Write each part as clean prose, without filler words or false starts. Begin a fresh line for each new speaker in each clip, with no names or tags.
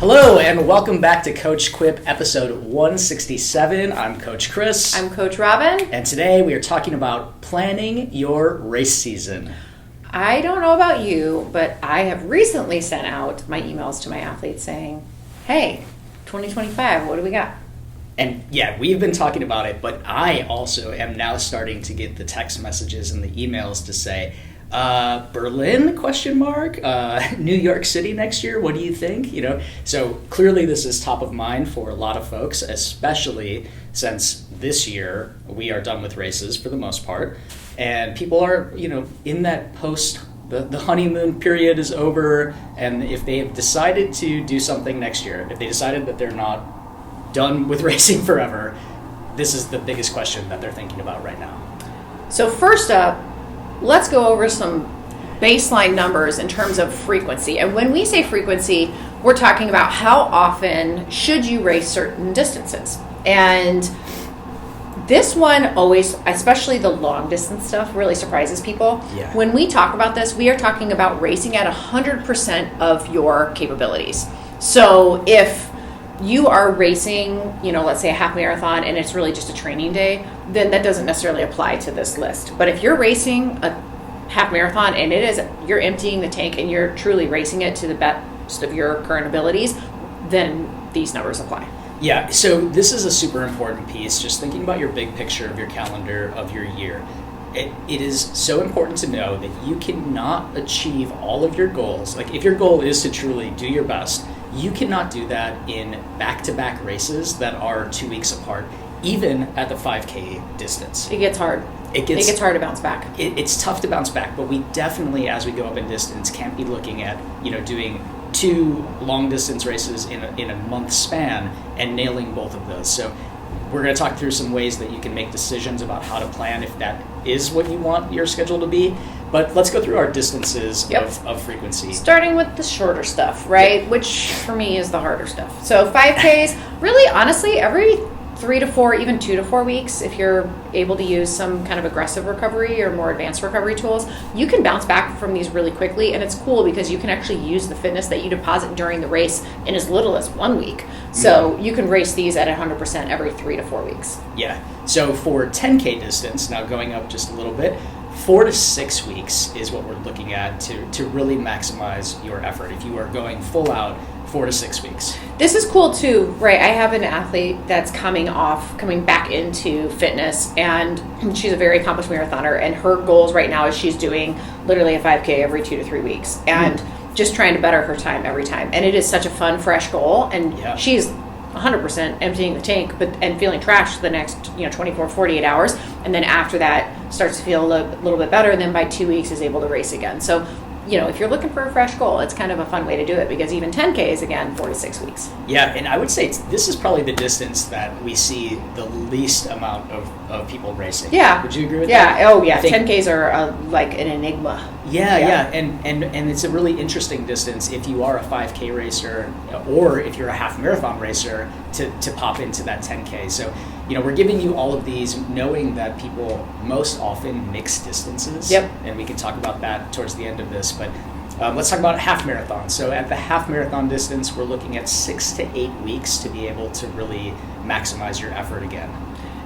Hello and welcome back to Coach Quip episode 167. I'm Coach Chris.
I'm Coach Robyn.
And today we are talking about planning your race season.
I don't know about you, but I have recently sent out my emails to my athletes saying, hey, 2025, what do we got?
And yeah, we've been talking about it, but I also am now starting to get the text messages and the emails to say, Berlin, ? New York City next year, what do you think? So clearly this is top of mind for a lot of folks, especially since this year we are done with races for the most part. And people are, in that the honeymoon period is over. And if they have decided to do something next year, if they decided that they're not done with racing forever, this is the biggest question that they're thinking about right now.
So first up, let's go over some baseline numbers in terms of frequency. And when we say frequency, we're talking about how often should you race certain distances. And this one always, especially the long distance stuff, really surprises people.
Yeah.
When we talk about this, we are talking about racing at 100% of your capabilities. So if you are racing, let's say a half marathon and it's really just a training day, then that doesn't necessarily apply to this list. But if you're racing a half marathon and you're emptying the tank and you're truly racing it to the best of your current abilities, then these numbers apply.
Yeah, so this is a super important piece, just thinking about your big picture of your calendar, of your year. It is so important to know that you cannot achieve all of your goals. Like if your goal is to truly do your best, you cannot do that in back-to-back races that are 2 weeks apart, even at the 5K distance.
It gets hard. It gets hard to bounce back.
It's tough to bounce back, but we definitely, as we go up in distance, can't be looking at, doing 2 long-distance races in a month span and nailing both of those. So we're going to talk through some ways that you can make decisions about how to plan if that is what you want your schedule to be. But let's go through our distances of frequency.
Starting with the shorter stuff, right? Yep. Which for me is the harder stuff. So 5Ks, really honestly, every 3 to 4, even 2 to 4 weeks, if you're able to use some kind of aggressive recovery or more advanced recovery tools, you can bounce back from these really quickly. And it's cool because you can actually use the fitness that you deposit during the race in as little as 1 week. So you can race these at 100% every 3 to 4 weeks.
Yeah. So for 10K distance, now going up just a little bit, 4 to 6 weeks is what we're looking at to really maximize your effort. If you are going full out, 4 to 6 weeks.
This is cool too, right? I have an athlete that's coming back into fitness, and she's a very accomplished marathoner, and her goals right now is she's doing literally a 5K every 2 to 3 weeks, and just trying to better her time every time. And it is such a fun, fresh goal, and she's 100% emptying the tank and feeling trashed the next 24, 48 hours, and then after that starts to feel a little bit better, and then by 2 weeks is able to race again. So if you're looking for a fresh goal, it's kind of a fun way to do it, because even 10K is, again, 4 to 6 weeks.
Yeah, and I would say this is probably the distance that we see the least amount of people racing.
Yeah.
Would you agree with that?
Yeah, oh yeah, 10Ks are like an enigma.
Yeah. And it's a really interesting distance if you are a 5K racer or if you're a half marathon racer to pop into that 10K. So, we're giving you all of these knowing that people most often mix distances.
Yep.
And we can talk about that towards the end of this. But let's talk about half marathon. So at the half marathon distance, we're looking at 6 to 8 weeks to be able to really maximize your effort again.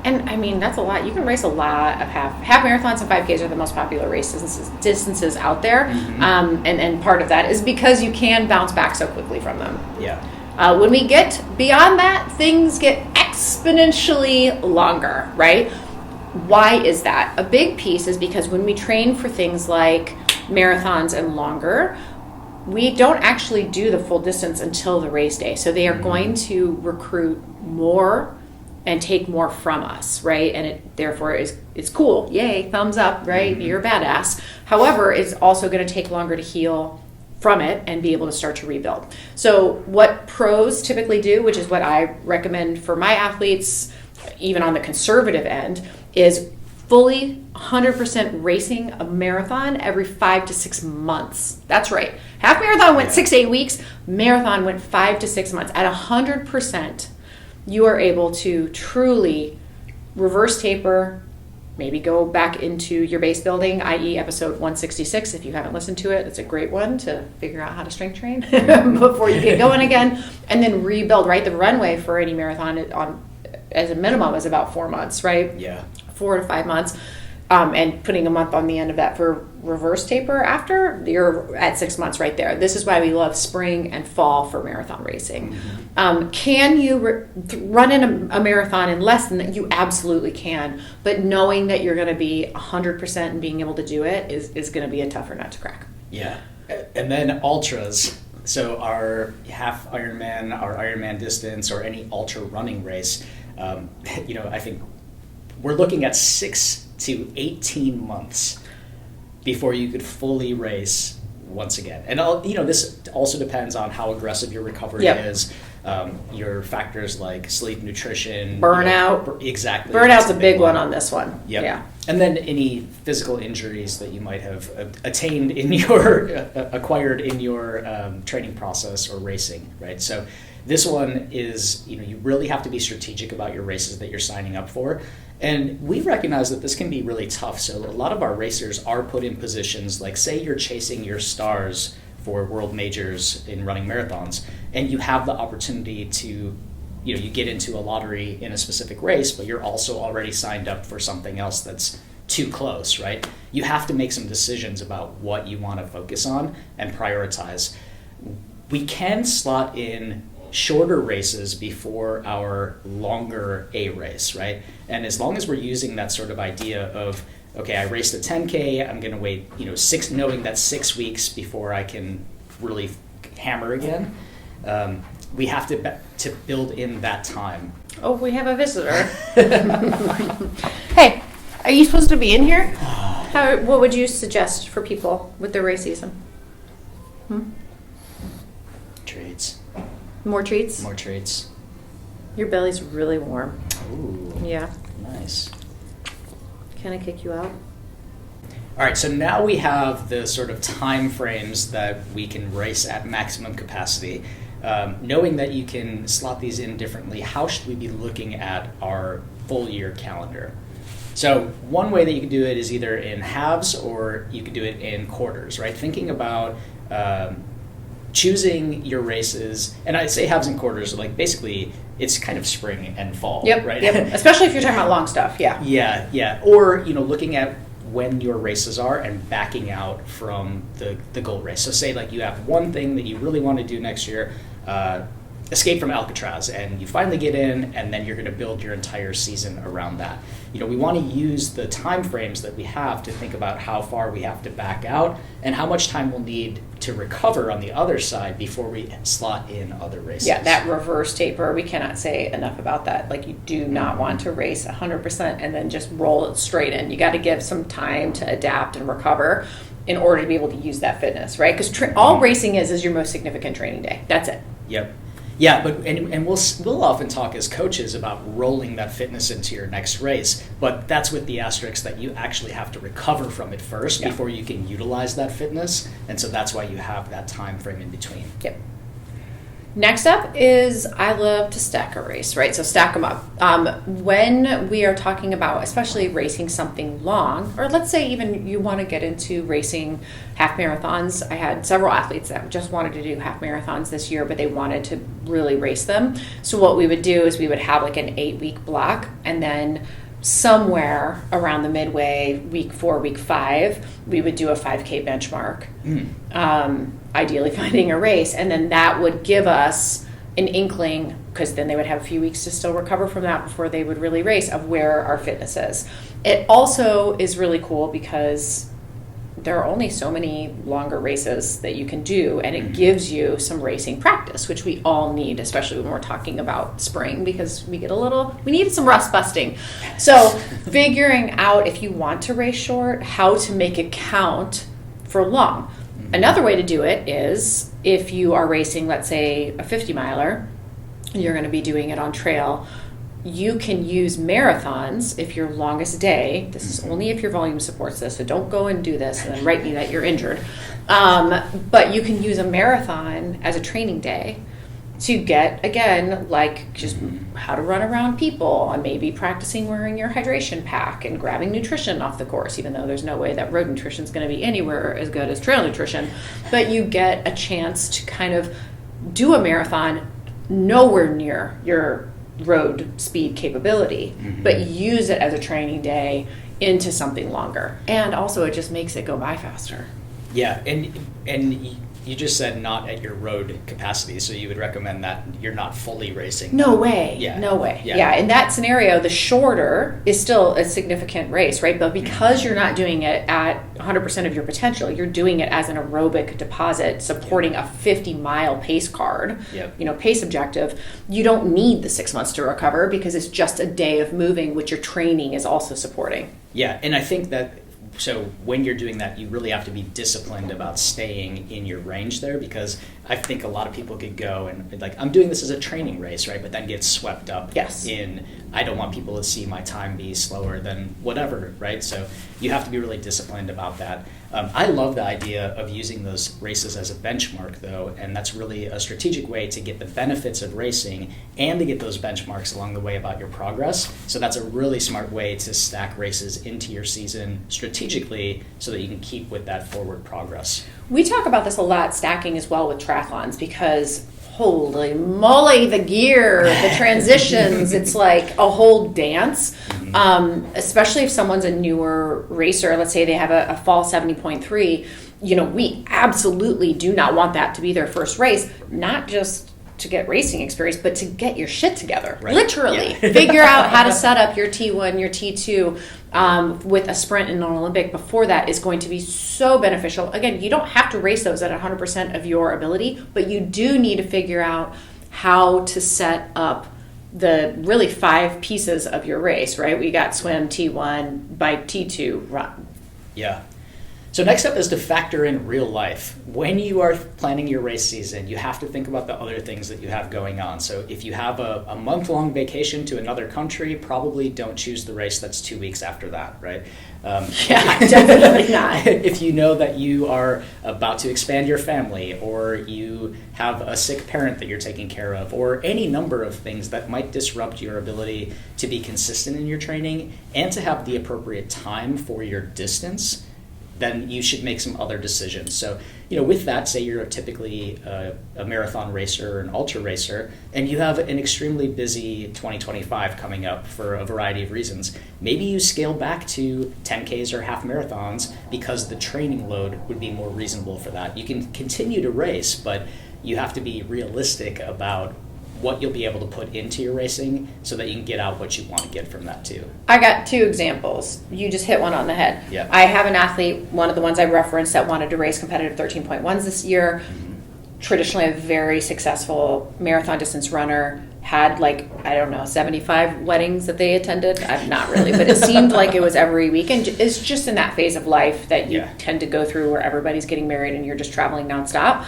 And I mean, that's a lot. You can race a lot of half marathons, and 5Ks are the most popular distances out there. Mm-hmm. And part of that is because you can bounce back so quickly from them.
Yeah.
When we get beyond that, things get exponentially longer, right? Why is that? A big piece is because when we train for things like marathons and longer, we don't actually do the full distance until the race day. So they are going to recruit more and take more from us, right? And it therefore it's cool. Yay, thumbs up, right? Mm-hmm. You're a badass. However, it's also going to take longer to heal from it and be able to start to rebuild. So what pros typically do, which is what I recommend for my athletes, even on the conservative end, is fully 100% racing a marathon every 5 to 6 months. That's right. Half marathon went 6 to 8 weeks. Marathon went 5 to 6 months. At 100%, you are able to truly reverse taper, maybe go back into your base building, i.e. episode 166. If you haven't listened to it, it's a great one to figure out how to strength train before you get going again. And then rebuild, right? The runway for any marathon as a minimum is about 4 months, right?
Yeah.
4 to 5 months. And putting a month on the end of that for reverse taper after, you're at 6 months right there. This is why we love spring and fall for marathon racing. Can you run in a marathon in less than that? You absolutely can. But knowing that you're going to be 100% and being able to do it is going to be a tougher nut to crack.
Yeah. And then ultras. So our half Ironman, our Ironman distance, or any ultra running race, I think we're looking at 6 to 18 months before you could fully race once again. And this also depends on how aggressive your recovery is. Your factors like sleep, nutrition,
burnout.
Exactly.
Burnout's a big one on this one.
Yep.
Yeah.
And then any physical injuries that you might have attained in your acquired in your training process or racing, right? So this one is, you really have to be strategic about your races that you're signing up for. And we recognize that this can be really tough. So a lot of our racers are put in positions like, say you're chasing your stars for world majors in running marathons, and you have the opportunity to, you get into a lottery in a specific race, but you're also already signed up for something else that's too close, right? You have to make some decisions about what you want to focus on and prioritize. We can slot in shorter races before our longer A race, right? And as long as we're using that sort of idea of, okay, I raced a 10K, I'm going to wait, knowing that's 6 weeks before I can really hammer again. We have to build in that time.
Oh, we have a visitor. Hey, are you supposed to be in here? What would you suggest for people with their race season?
Treats.
More treats?
More treats.
Your belly's really warm.
Ooh.
Yeah.
Nice.
Can I kick you out?
All right, so now we have the sort of time frames that we can race at maximum capacity. Knowing that you can slot these in differently, how should we be looking at our full year calendar? So one way that you can do it is either in halves or you can do it in quarters, right? Thinking about choosing your races, and I say halves and quarters, like basically it's kind of spring and fall, right?
Yep. Especially if you're talking about long stuff, yeah.
Yeah. Or, looking at when your races are and backing out from the goal race. So say like you have one thing that you really want to do next year, escape from Alcatraz, and you finally get in, and then you're going to build your entire season around that. We want to use the time frames that we have to think about how far we have to back out and how much time we'll need to recover on the other side before we slot in other races.
Yeah, that reverse taper, we cannot say enough about that. Like, you do not want to race 100% and then just roll it straight in. You got to give some time to adapt and recover in order to be able to use that fitness, right? Because all racing is your most significant training day. That's it.
Yep. Yeah, but and we'll often talk as coaches about rolling that fitness into your next race, but that's with the asterisk that you actually have to recover from it first before you can utilize that fitness, and so that's why you have that time frame in between.
Yep. Next up is I love to stack a race, right? So stack them up. When we are talking about, especially racing something long, or let's say even you want to get into racing half marathons. I had several athletes that just wanted to do half marathons this year, but they wanted to really race them. So what we would do is we would have like an 8-week block, and then somewhere around the midway, week 4, week 5, we would do a 5K benchmark. Ideally finding a race, and then that would give us an inkling, because then they would have a few weeks to still recover from that before they would really race, of where our fitness is. It also is really cool because there are only so many longer races that you can do, and it gives you some racing practice, which we all need, especially when we're talking about spring, because we need some rust busting. So figuring out, if you want to race short, how to make it count for long. Another way to do it is if you are racing, let's say, a 50 miler, and you're going to be doing it on trail, you can use marathons if your longest day, this is only if your volume supports this, so don't go and do this and then write me that you're injured, but you can use a marathon as a training day So you get, again, like just how to run around people and maybe practicing wearing your hydration pack and grabbing nutrition off the course, even though there's no way that road nutrition is going to be anywhere as good as trail nutrition. But you get a chance to kind of do a marathon nowhere near your road speed capability, but use it as a training day into something longer. And also it just makes it go by faster.
Yeah, and you just said not at your road capacity, so you would recommend that you're not fully racing.
No way.
Yeah.
No way. Yeah. In that scenario, the shorter is still a significant race, right? But because you're not doing it at 100% of your potential, you're doing it as an aerobic deposit supporting a 50-mile pace card, pace objective. You don't need the 6 months to recover because it's just a day of moving, which your training is also supporting.
Yeah, and I think that so when you're doing that, you really have to be disciplined about staying in your range there, because I think a lot of people could go and be like, I'm doing this as a training race, right? But then get swept up in, I don't want people to see my time be slower than whatever, right? So you have to be really disciplined about that. I love the idea of using those races as a benchmark, though, and that's really a strategic way to get the benefits of racing and to get those benchmarks along the way about your progress. So that's a really smart way to stack races into your season strategically so that you can keep with that forward progress.
We talk about this a lot, stacking as well with triathlons, because holy moly, the gear, the transitions, it's like a whole dance. Especially if someone's a newer racer, let's say they have a fall 70.3, we absolutely do not want that to be their first race, not just to get racing experience, but to get your shit together, literally. Figure out how to set up your T1, your T2 with a sprint and an Olympic before that is going to be so beneficial. Again, you don't have to race those at 100% of your ability, but you do need to figure out how to set up the really 5 pieces of your race, right? We got swim, T1, bike, T2, run.
Yeah. So next up is to factor in real life. When you are planning your race season, you have to think about the other things that you have going on. So if you have a month-long vacation to another country, probably don't choose the race that's 2 weeks after that, right?
Definitely not.
If you know that you are about to expand your family, or you have a sick parent that you're taking care of, or any number of things that might disrupt your ability to be consistent in your training and to have the appropriate time for your distance, then you should make some other decisions. So, with that, say you're typically a marathon racer or an ultra racer, and you have an extremely busy 2025 coming up for a variety of reasons. Maybe you scale back to 10Ks or half marathons because the training load would be more reasonable for that. You can continue to race, but you have to be realistic about what you'll be able to put into your racing so that you can get out what you want to get from that too.
I got 2 examples. You just hit one on the head.
Yeah.
I have an athlete, one of the ones I referenced, that wanted to race competitive 13.1s this year. Traditionally a very successful marathon distance runner, had 75 weddings that they attended. Not really, but it seemed like it was every weekend. It's just in that phase of life that you tend to go through where everybody's getting married and you're just traveling nonstop.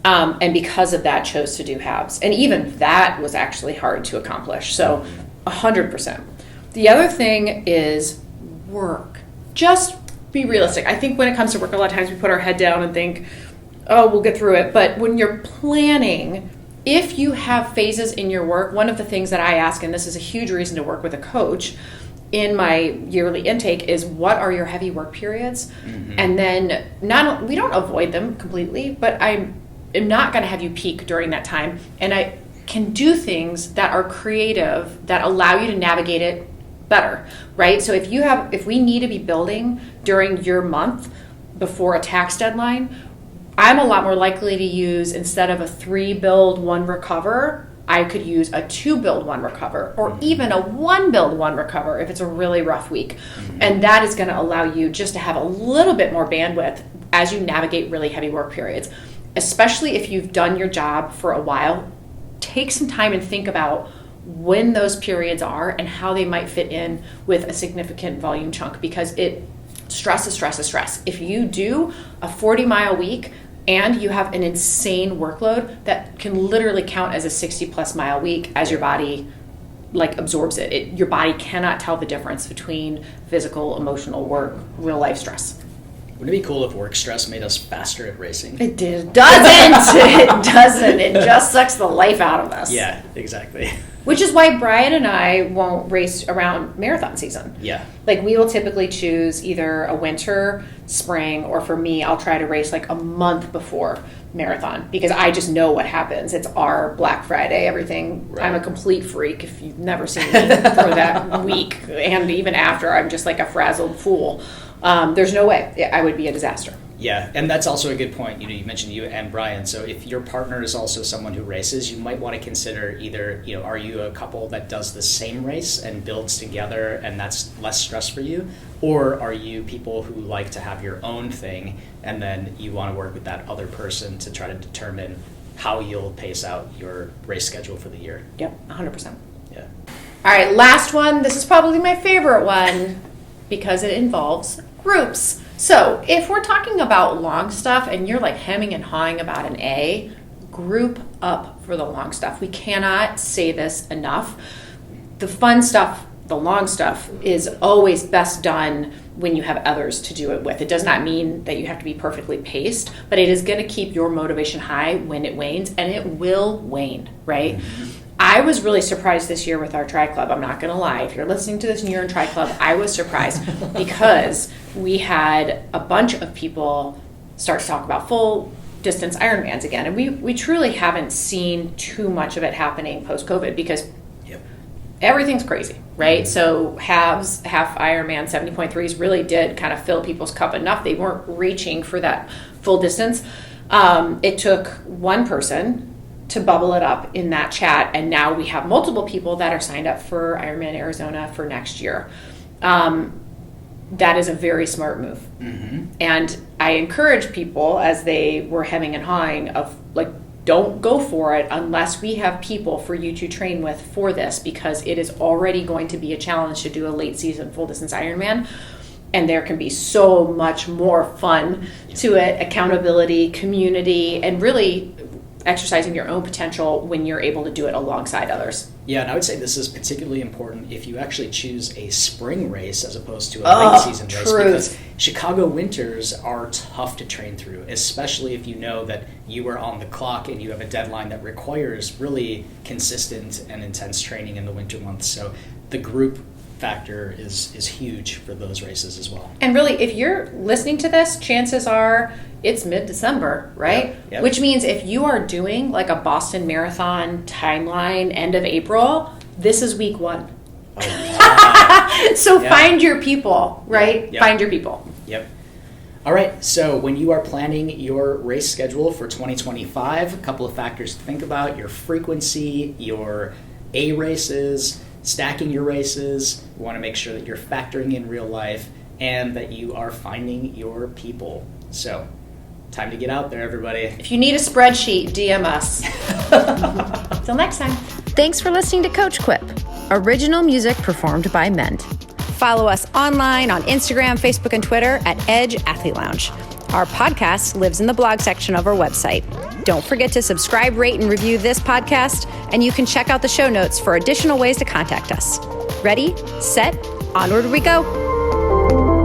And because of that, chose to do halves. And even that was actually hard to accomplish. So 100%. The other thing is work. Just be realistic. I think when it comes to work, a lot of times we put our head down and think, oh, we'll get through it. But when you're planning, if you have phases in your work, one of the things that I ask, and this is a huge reason to work with a coach in my yearly intake, is what are your heavy work periods? And then we don't avoid them completely, but I'm not going to have you peak during that time, and I can do things that are creative that allow you to navigate it better, right? So if we need to be building during your month before a tax deadline, I'm a lot more likely to use, instead of a 3 build 1 recover, I could use a 2 build 1 recover, or even a 1 build 1 recover if it's a really rough week. And that is going to allow you just to have a little bit more bandwidth as you navigate really heavy work periods. Especially if you've done your job for a while, take some time and think about when those periods are and how they might fit in with a significant volume chunk, because stress is stress is stress. If you do a 40-mile week and you have an insane workload, that can literally count as a 60-plus mile week as your body absorbs it. Your body cannot tell the difference between physical, emotional work, real life stress.
Wouldn't it be cool if work stress made us faster at racing?
It doesn't. It doesn't. It just sucks the life out of us.
Yeah, exactly.
Which is why Brian and I won't race around marathon season.
Yeah.
Like, we will typically choose either a winter, spring, or for me, I'll try to race like a month before marathon because I just know what happens. It's our Black Friday, everything.
Right.
I'm a complete freak if you've never seen me for that week. And even after, I'm just like a frazzled fool. There's no way I would be a disaster.
Yeah, and that's also a good point. You mentioned you and Brian. So if your partner is also someone who races, you might want to consider either, are you a couple that does the same race and builds together and that's less stress for you? Or are you people who like to have your own thing and then you want to work with that other person to try to determine how you'll pace out your race schedule for the year?
Yep, 100%.
Yeah.
All right, last one. This is probably my favorite one because it involves groups. So if we're talking about long stuff and you're like hemming and hawing about an A, group up for the long stuff. We cannot say this enough. The fun stuff, the long stuff, is always best done when you have others to do it with. It does not mean that you have to be perfectly paced, but it is going to keep your motivation high when it wanes, and it will wane, right? Mm-hmm. I was really surprised this year with our Tri Club. I'm not going to lie. If you're listening to this and you're in Tri Club, I was surprised because we had a bunch of people start to talk about full distance Ironmans again. And we truly haven't seen too much of it happening post-COVID because everything's crazy, right? So half Ironman 70.3s really did kind of fill people's cup enough. They weren't reaching for that full distance. It took one person to bubble it up in that chat, and now we have multiple people that are signed up for Ironman Arizona for next year. That is a very smart move. Mm-hmm. And I encourage people as they were hemming and hawing of like, don't go for it unless we have people for you to train with for this, because it is already going to be a challenge to do a late season full distance Ironman. And there can be so much more fun to it, accountability, community, and really exercising your own potential when you're able to do it alongside others.
Yeah, and I would say this is particularly important if you actually choose a spring race as opposed to a late season race, because Chicago winters are tough to train through, especially if you know that you are on the clock and you have a deadline that requires really consistent and intense training in the winter months. So the group factor is huge for those races as well.
And really, if you're listening to this, chances are it's mid-December, right?
Yep.
Which means if you are doing like a Boston Marathon timeline end of April, this is week 1. So find your people, right?
Yep.
Find your people.
Yep. All right, so when you are planning your race schedule for 2025, a couple of factors to think about: your frequency, your A races, stacking your races. You want to make sure that you're factoring in real life and that you are finding your people. So, time to get out there, everybody.
If you need a spreadsheet, DM us. Till next time.
Thanks for listening to Coach Quip. Original music performed by Ment. Follow us online on Instagram, Facebook, and Twitter at Edge Athlete Lounge. Our podcast lives in the blog section of our website. Don't forget to subscribe, rate, and review this podcast, and you can check out the show notes for additional ways to contact us. Ready, set, onward we go.